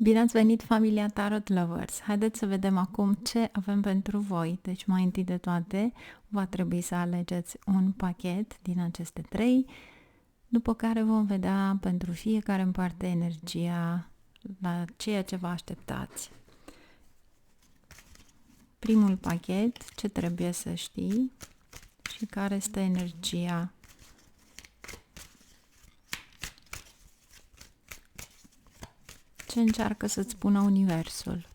Bine ați venit, familia Tarot Lovers! Haideți să vedem acum ce avem pentru voi. Deci, mai întâi de toate, va trebui să alegeți un pachet din aceste 3, după care vom vedea pentru fiecare în parte energia la ceea ce vă așteptați. Primul pachet, ce trebuie să știi și care este energia. Ce încearcă să-ți spună Universul?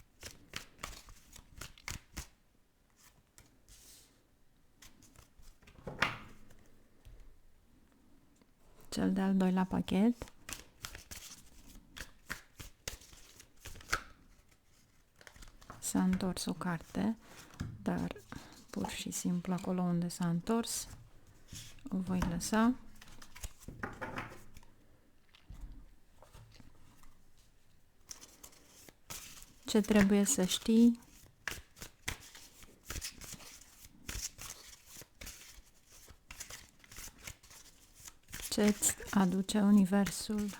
Cel de-al doilea pachet. S-a întors o carte, dar pur și simplu acolo unde s-a întors o voi lăsa. Ce trebuie să știi? Ce-ți aduce Universul?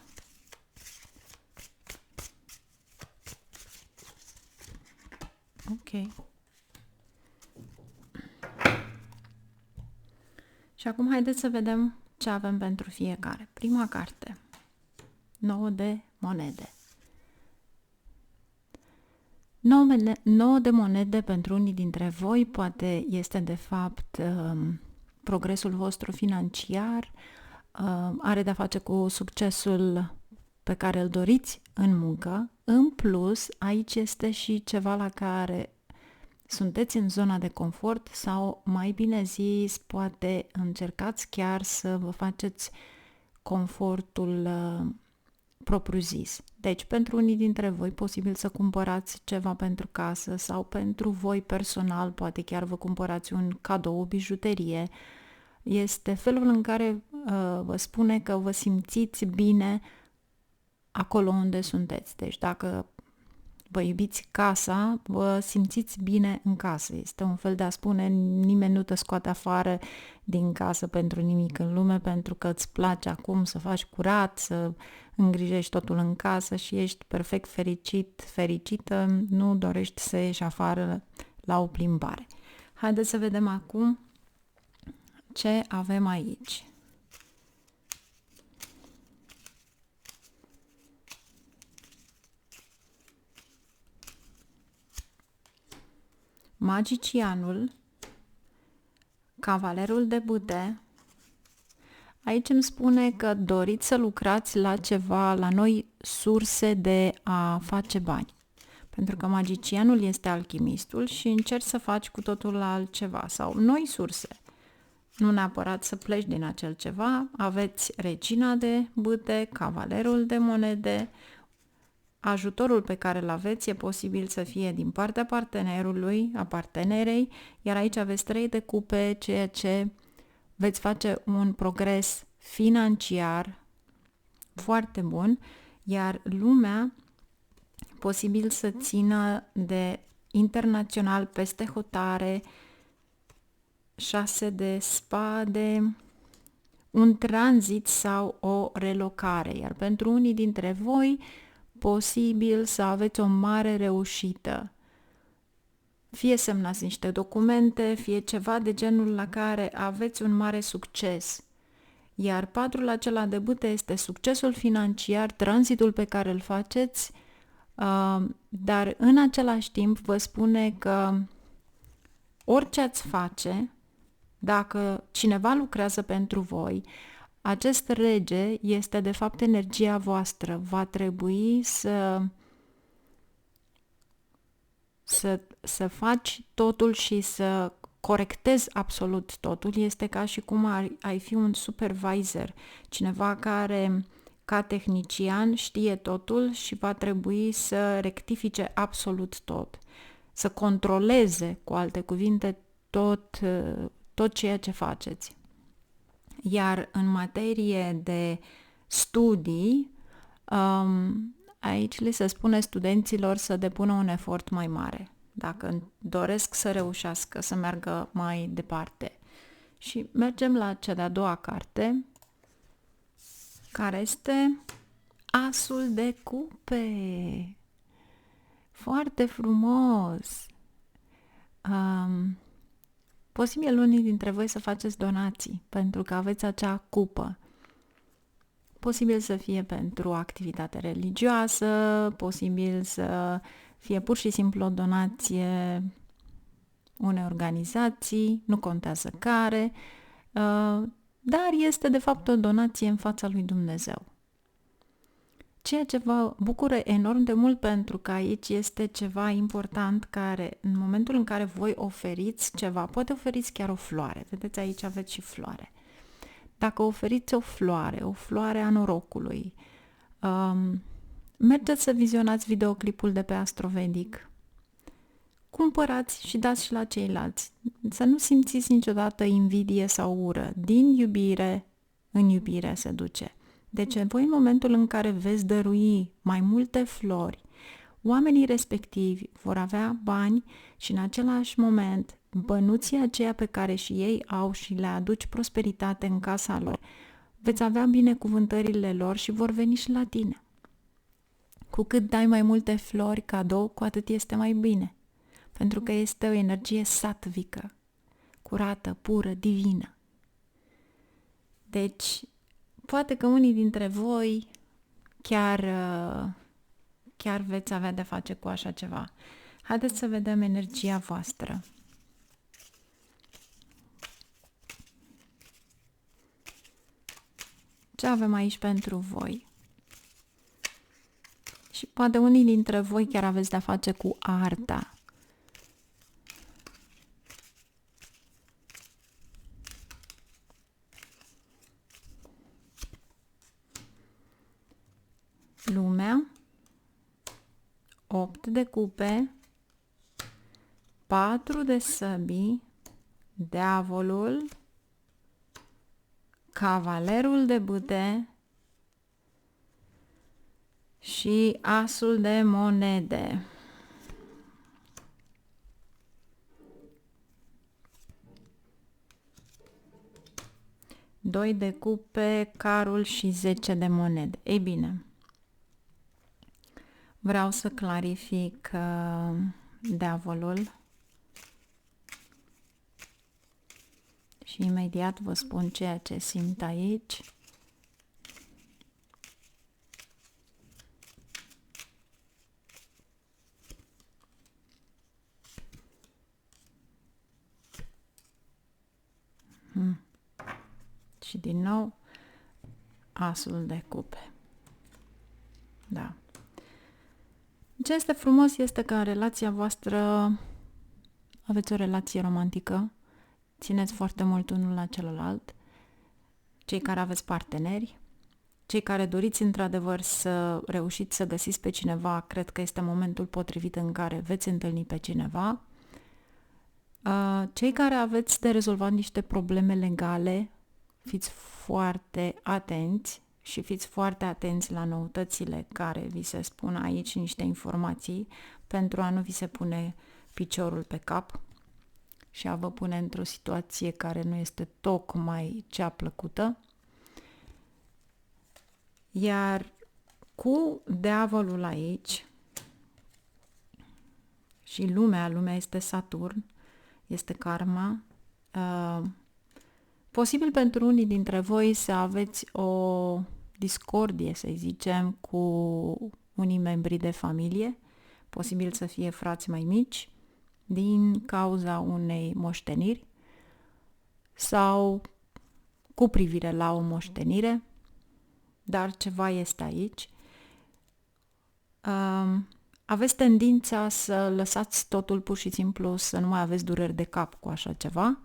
Ok. Și acum haideți să vedem ce avem pentru fiecare. Prima carte. 9 de monede. 9 de monede pentru unii dintre voi poate este de fapt progresul vostru financiar, are de-a face cu succesul pe care îl doriți în muncă. În plus, aici este și ceva la care sunteți în zona de confort sau, mai bine zis, poate încercați chiar să vă faceți confortul propriu-zis. Deci, pentru unii dintre voi, posibil să cumpărați ceva pentru casă sau pentru voi personal, poate chiar vă cumpărați un cadou, o bijuterie. Este felul în care vă spune că vă simțiți bine acolo unde sunteți. Deci, dacă vă iubiți casa, vă simțiți bine în casă. Este un fel de a spune, nimeni nu te scoate afară din casă pentru nimic în lume, pentru că îți place acum să faci curat, să îngrijești totul în casă și ești perfect fericit, fericită, nu dorești să ieși afară la o plimbare. Haideți să vedem acum ce avem aici. Magicianul, cavalerul de bâte. Aici îmi spune că doriți să lucrați la ceva, la noi surse de a face bani. Pentru că magicianul este alchimistul și încerci să faci cu totul altceva sau noi surse. Nu neapărat să pleci din acel ceva. Aveți regina de bâte, cavalerul de monede. Ajutorul pe care îl aveți e posibil să fie din partea partenerului, a partenerei, iar aici aveți 3 de cupe, ceea ce veți face un progres financiar foarte bun, iar lumea posibil să țină de internațional peste hotare, 6 de spade, un tranzit sau o relocare, iar pentru unii dintre voi posibil să aveți o mare reușită. Fie semnați niște documente, fie ceva de genul la care aveți un mare succes. Iar 4 acela de bâte este succesul financiar, tranzitul pe care îl faceți, dar în același timp vă spune că orice ați face, dacă cineva lucrează pentru voi, acest rege este de fapt energia voastră. Va trebui să faci totul și să corectezi absolut totul. Este ca și cum ai fi un supervisor, cineva care ca tehnician știe totul și va trebui să rectifice absolut tot, să controleze, cu alte cuvinte, tot ceea ce faceți. Iar în materie de studii, aici li se spune studenților să depună un efort mai mare, dacă doresc să reușească, să meargă mai departe. Și mergem la cea de-a doua carte, care este Asul de cupe. Foarte frumos! Posibil unii dintre voi să faceți donații, pentru că aveți acea cupă. Posibil să fie pentru o activitate religioasă, posibil să fie pur și simplu o donație unei organizații, nu contează care, dar este de fapt o donație în fața lui Dumnezeu. Ceea ce vă bucură enorm de mult, pentru că aici este ceva important care, în momentul în care voi oferiți ceva, poate oferiți chiar o floare. Vedeți, aici aveți și floare. Dacă oferiți o floare a norocului, mergeți să vizionați videoclipul de pe Astrovedic, cumpărați și dați și la ceilalți. Să nu simțiți niciodată invidie sau ură. Din iubire în iubire se duce. Deci voi, în momentul în care veți dărui mai multe flori, oamenii respectivi vor avea bani și în același moment bănuții aceia pe care și ei au și le aduci prosperitate în casa lor, veți avea binecuvântările lor și vor veni și la tine. Cu cât dai mai multe flori cadou, cu atât este mai bine, pentru că este o energie satvică, curată, pură, divină. Deci, poate că unii dintre voi chiar veți avea de face cu așa ceva. Haideți să vedem energia voastră. Ce avem aici pentru voi? Și poate unii dintre voi chiar aveți de-a face cu arta. Lumea, 8 de cupe, 4 de săbii, diavolul, cavalerul de bâte și asul de monede. Doi de cupe, carul și 10 de monede. Ei bine, vreau să clarific diavolul și imediat vă spun ceea ce simt aici. Și din nou asul de cupe. Da. Ce este frumos este că în relația voastră aveți o relație romantică, țineți foarte mult unul la celălalt, cei care aveți parteneri, cei care doriți într-adevăr să reușiți să găsiți pe cineva, cred că este momentul potrivit în care veți întâlni pe cineva, cei care aveți de rezolvat niște probleme legale, fiți foarte atenți și fiți foarte atenți la noutățile care vi se spun aici, niște informații, pentru a nu vi se pune piciorul pe cap și a vă pune într-o situație care nu este tocmai cea plăcută. Iar cu diavolul aici și lumea este Saturn, este karma, posibil pentru unii dintre voi să aveți o discordie, să zicem, cu unii membri de familie, posibil să fie frați mai mici, din cauza unei moșteniri sau cu privire la o moștenire, dar ceva este aici. Aveți tendința să lăsați totul pur și simplu, să nu mai aveți dureri de cap cu așa ceva.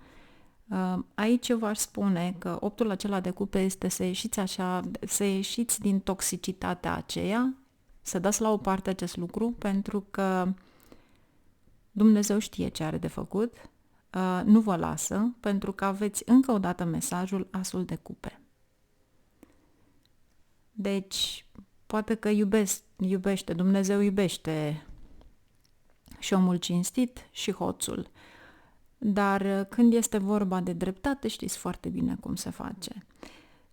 Aici eu v-aș spune că optul acela de cupe este să ieșiți din toxicitatea aceea, să dați la o parte acest lucru, pentru că Dumnezeu știe ce are de făcut, nu vă lasă, pentru că aveți încă o dată mesajul asul de cupe. Deci, poate că Dumnezeu iubește și omul cinstit și hoțul, dar când este vorba de dreptate, știți foarte bine cum se face.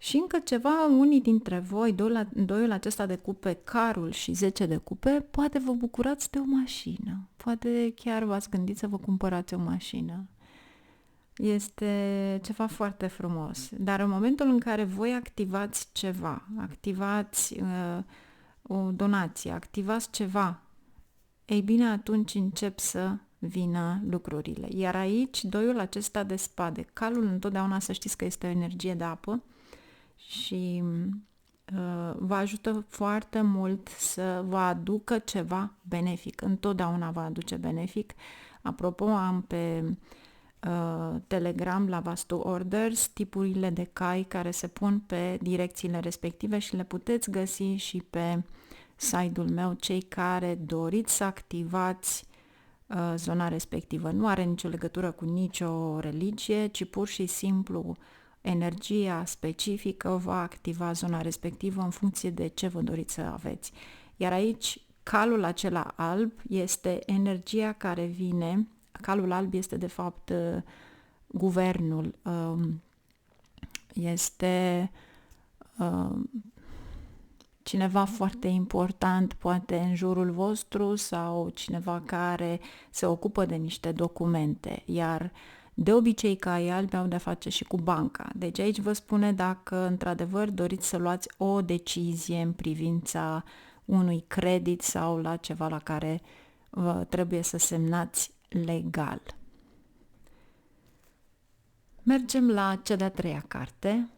Și încă ceva, unii dintre voi, doiul acesta de cupe, carul și 10 de cupe, poate vă bucurați de o mașină. Poate chiar v-ați gândit să vă cumpărați o mașină. Este ceva foarte frumos. Dar în momentul în care voi activați ceva, activați o donație, activați ceva, ei bine, atunci încep să vină lucrurile. Iar aici, doiul acesta de spade, calul întotdeauna să știți că este o energie de apă și vă ajută foarte mult să vă aducă ceva benefic. Întotdeauna vă aduce benefic. Apropo, am pe Telegram la Vastu Orders tipurile de cai care se pun pe direcțiile respective și le puteți găsi și pe site-ul meu, cei care doriți să activați zona respectivă. Nu are nicio legătură cu nicio religie, ci pur și simplu energia specifică va activa zona respectivă în funcție de ce vă doriți să aveți. Iar aici, calul acela alb este energia care vine. Calul alb este de fapt guvernul, este cineva foarte important, poate în jurul vostru, sau cineva care se ocupă de niște documente, iar de obicei caii albi au de-a face și cu banca. Deci aici vă spune dacă într-adevăr doriți să luați o decizie în privința unui credit sau la ceva la care trebuie să semnați legal. Mergem la cea de-a treia carte.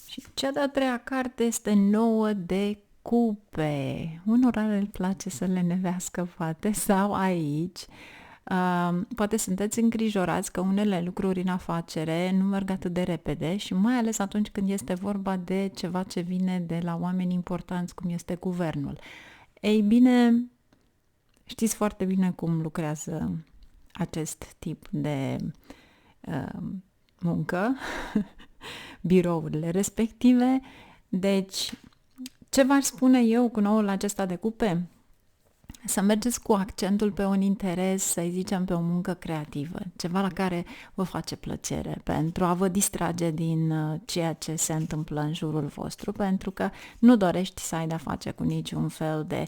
Și cea de-a treia carte este 9 de cupe. Unora le place să le nevească, poate, sau aici. Poate sunteți îngrijorați că unele lucruri în afacere nu merg atât de repede și mai ales atunci când este vorba de ceva ce vine de la oameni importanți, cum este guvernul. Ei bine, știți foarte bine cum lucrează acest tip de muncă, birourile respective. Deci, ce v-aș spune eu cu noul acesta de cupe? Să mergeți cu accentul pe un interes, să zicem, pe o muncă creativă, ceva la care vă face plăcere, pentru a vă distrage din ceea ce se întâmplă în jurul vostru, pentru că nu dorești să ai de-a face cu niciun fel de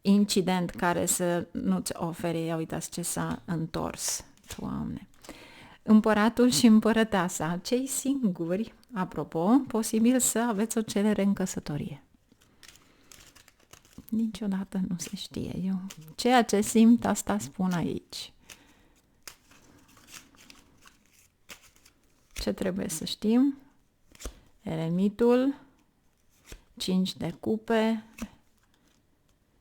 incident care să nu-ți ofere, ia uitați ce s-a întors, Doamne. Împăratul și împărăteasa, cei singuri, apropo, posibil să aveți o cerere în căsătorie. Niciodată nu se știe. Eu ceea ce simt, asta spun aici. Ce trebuie să știm? Eremitul, 5 de cupe,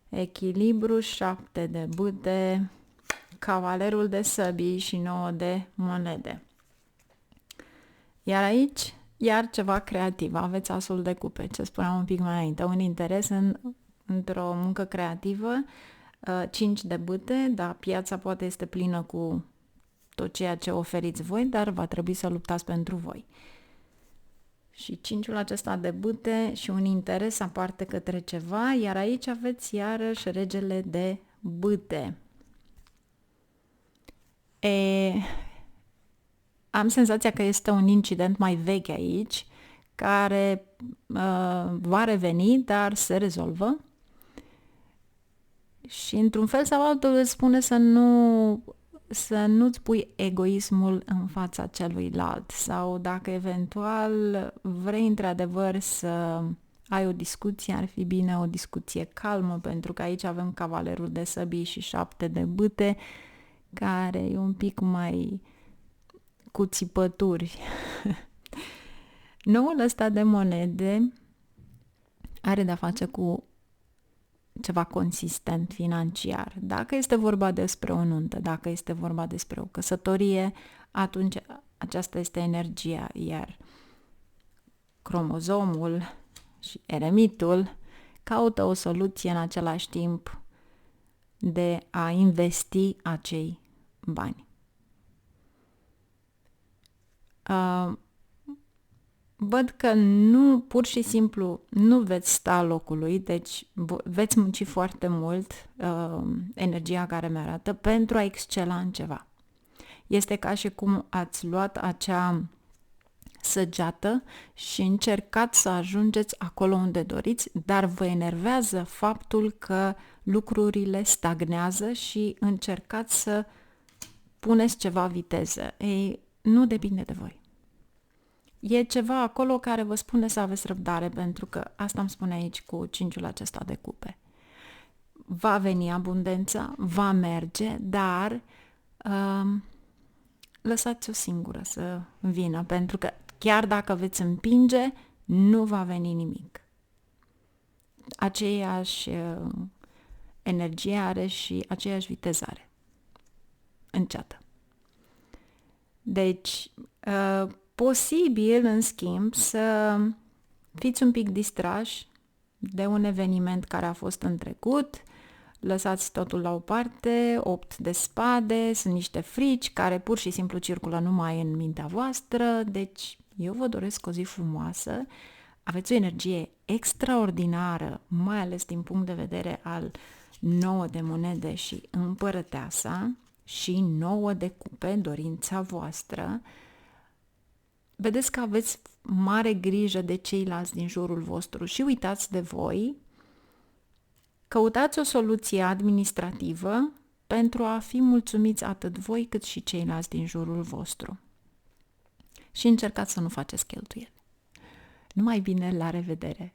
echilibru, 7 de bâte, cavalerul de săbii și 9 de monede. Iar aici, iar ceva creativ, aveți asul de cupe, ce spuneam un pic mai înainte, un interes într-o muncă creativă, 5 de bâte, da, piața poate este plină cu tot ceea ce oferiți voi, dar va trebui să luptați pentru voi. Și 5-ul acesta de bâte și un interes aparte către ceva, iar aici aveți iarăși regele de bâte. Am senzația că este un incident mai vechi aici, care va reveni, dar se rezolvă. Și într-un fel sau altul îți spune să nu-ți pui egoismul în fața celuilalt, sau dacă eventual vrei într-adevăr să ai o discuție, ar fi bine o discuție calmă, pentru că aici avem cavalerul de săbii și 7 de bâte, care e un pic mai cu țipături. Noul ăsta de monede are de-a face cu ceva consistent financiar. Dacă este vorba despre o nuntă, dacă este vorba despre o căsătorie, atunci aceasta este energia, iar cromozomul și eremitul caută o soluție în același timp de a investi acei bani. Văd că nu, pur și simplu, nu veți sta locului, deci veți munci foarte mult, energia care mi-arată, pentru a excela în ceva. Este ca și cum ați luat acea săgeată și încercați să ajungeți acolo unde doriți, dar vă enervează faptul că lucrurile stagnează și încercați să puneți ceva viteză. Ei, nu depinde de voi. E ceva acolo care vă spune să aveți răbdare, pentru că asta îmi spune aici cu 5-ul acesta de cupe. Va veni abundența, va merge, dar lăsați-o singură să vină, pentru că chiar dacă veți împinge, nu va veni nimic. Aceeași energie are și aceeași viteză are. Înceată. Deci, posibil, în schimb, să fiți un pic distrași de un eveniment care a fost în trecut, lăsați totul la o parte, 8 de spade, sunt niște frici care pur și simplu circulă numai în mintea voastră, deci eu vă doresc o zi frumoasă, aveți o energie extraordinară, mai ales din punct de vedere al 9 de monede și împărăteasa și 9 de cupe, dorința voastră. Vedeți că aveți mare grijă de ceilalți din jurul vostru și uitați de voi. Căutați o soluție administrativă pentru a fi mulțumiți atât voi cât și ceilalți din jurul vostru. Și încercați să nu faceți cheltuieli. Numai bine, la revedere!